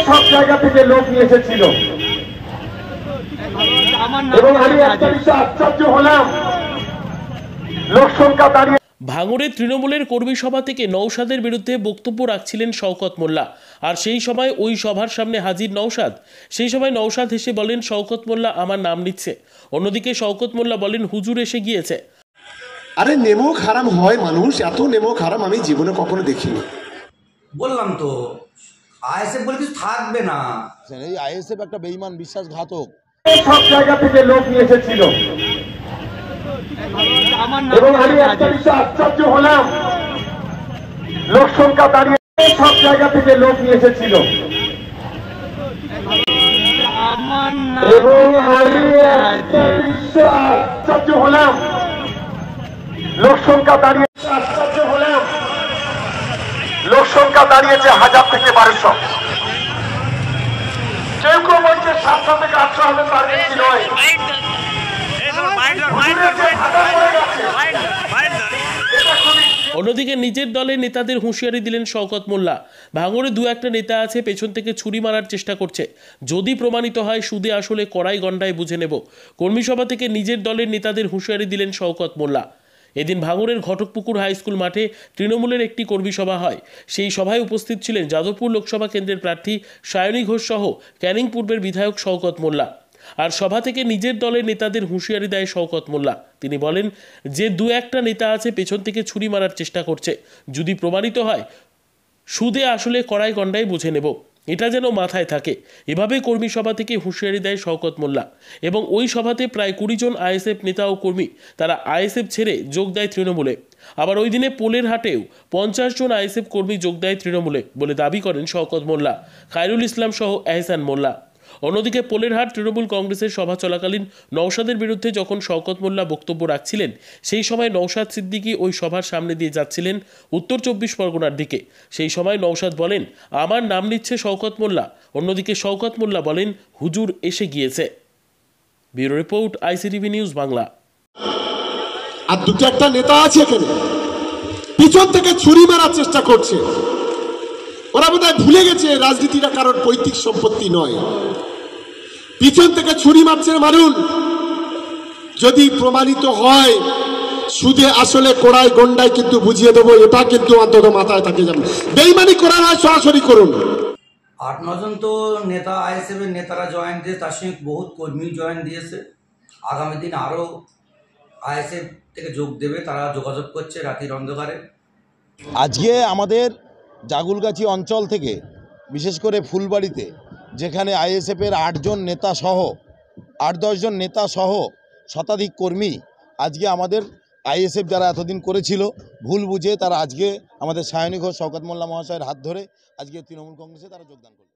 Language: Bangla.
সব জায়গা থেকে লোক নিয়ে এসেছিল এবং আমি একটা বিষয়ে আশ্চর্য হলাম, লোক সংখ্যা দাঁড়িয়ে। ভাঙড়ে তৃণমূলের কর্মী সভা থেকে নওশাদের বিরুদ্ধে বক্তব্য রাখছিলেন শওকত মোল্লা। আর সেই সময় ওই সভার সামনে হাজির নওশাদ। সেই সময় নওশাদ হেসে বলেন, শওকত মোল্লা আমার নাম নিচ্ছে। অন্যদিকে শওকত মোল্লা বলেন, হুজুর এসে গিয়েছে। আরে নেমক হারাম হয় মানুষ, এত নেমক হারাম আমি জীবনে কখনো দেখিনি। বললাম তো আইএসএফ বলে কিছু থাকবে না। এই আইএসএফ একটা বেঈমান বিশ্বাসঘাতক। সব জায়গা থেকে লোক নিয়ে এসেছিল এবং আমি একটা বিষয়ে আশ্চর্য হলাম, লোক সংখ্যা দাঁড়িয়ে। সব জায়গা থেকে লোক নিয়ে এসেছিল এবং আমি একটা বিষয়ে আশ্চর্য হলাম, লোক সংখ্যা দাঁড়িয়ে। আশ্চর্য হলাম, লোক সংখ্যা দাঁড়িয়েছে 1000 থেকে 1200। কেউ কেউ বলছে 700 থেকে 800 হবে, তার বেশি নয়। অন্যদিকে নিজের দলের নেতাদের হুঁশিয়ারি দিলেন শওকত মোল্লা। ভাঙড়ে দু একটা নেতা আছে পেছন থেকে ছুরি মারার চেষ্টা করছে, যদি প্রমাণিত হয় সুদে আসলে কড়াই গন্ডায় বুঝে নেব। কর্মী সভা থেকে নিজের দলের নেতাদের হুঁশিয়ারি দিলেন শওকত মোল্লা। এদিন ভাঙড়ের ঘটকপুকুর হাই স্কুল মাঠে তৃণমূলের একটি কর্মী সভা হয়। সেই সভায় উপস্থিত ছিলেন যাদবপুর লোকসভা কেন্দ্রের প্রার্থী সায়নী ঘোষ সহ ক্যানিং পূর্বের বিধায়ক শওকত মোল্লা। আর সভা থেকে নিজের দলের নেতাদের হুঁশিয়ারি দেয় শওকত মোল্লা। তিনি বলেন, যে দু একটা নেতা আছে পেছন থেকে ছুরি মারার চেষ্টা করছে, যদি প্রমাণিত হয় সুদে আসলে কড়াই গন্ডায় বুঝে নেব, এটা যেন মাথায় থাকে। এভাবে কর্মী সভা থেকে হুঁশিয়ারি দেয় শওকত মোল্লা। এবং ওই সভাতে প্রায় 20 জন আইএসএফ নেতা ও কর্মী তারা আইএসএফ ছেড়ে যোগ দেয় তৃণমূলে। আবার ওই দিনে পোলের হাটেও 50 জন আইএসএফ কর্মী যোগ দেয় তৃণমূলে বলে দাবি করেন শওকত মোল্লা, খায়রুল ইসলাম সহ এহসান মোল্লা। অন্যদিকে পোলেরহাট তৃণমূল কংগ্রেসের সভা চলাকালীন নওশাদের বিরুদ্ধে যখন শওকত মোল্লা বক্তব্য রাখছিলেন, সেই সময় নওশাদ সিদ্দিকী ওই সভার সামনে দিয়ে যাচ্ছিলেন উত্তর 24 পরগনার দিকে। সেই সময় নওশাদ বলেন, আমার নাম নিচ্ছে শওকত মোল্লা। অন্যদিকে শওকত মোল্লা বলেন, হুজুর এসে গিয়েছে। Bureau report, ICTV news Bangla. আর দুটো একটা নেতা আছে এখানে পিছন থেকে ছুরি মারার চেষ্টা করছে। ওরা বোধহয় ভুলে গেছে রাজনীতিটা কারোর পৈতৃক সম্পত্তি নয়। পিছন থেকে ছুরি মারছে মারুন, যদি প্রমাণিত হয় সুদে আসলে কোড়াই গন্ডায় কিন্তু বুঝিয়ে দেবো, এটা কিন্তু অন্তত মাথায় থাকে যাবে। বেইমানি করার হয় সরাসরি করুন। 8-9 জন তো নেতা আইএসএফ এর নেতারা জয়েন দিয়েছে, তার সঙ্গে বহুত কর্মী জয়েন দিয়েছে। আগামী দিন আরও আইএসএফ থেকে যোগ দেবে, তারা যোগাযোগ করছে রাতের অন্ধকারে। আজকে আমাদের জাগুলগাছি অঞ্চল থেকে, বিশেষ করে ফুলবাড়িতে, যেখানে আইএসএফের 8 জন নেতা সহ 8-10 জন নেতা সহ শতাধিক কর্মী আজকে আমাদের আইএসএফ যারা এতদিন করেছিল ভুল বুঝে, তারা আজকে আমাদের সায়নী ঘোষ শওকত মোল্লা মহাশয়ের হাত ধরে আজকে তৃণমূল কংগ্রেসে তারা যোগদান করল।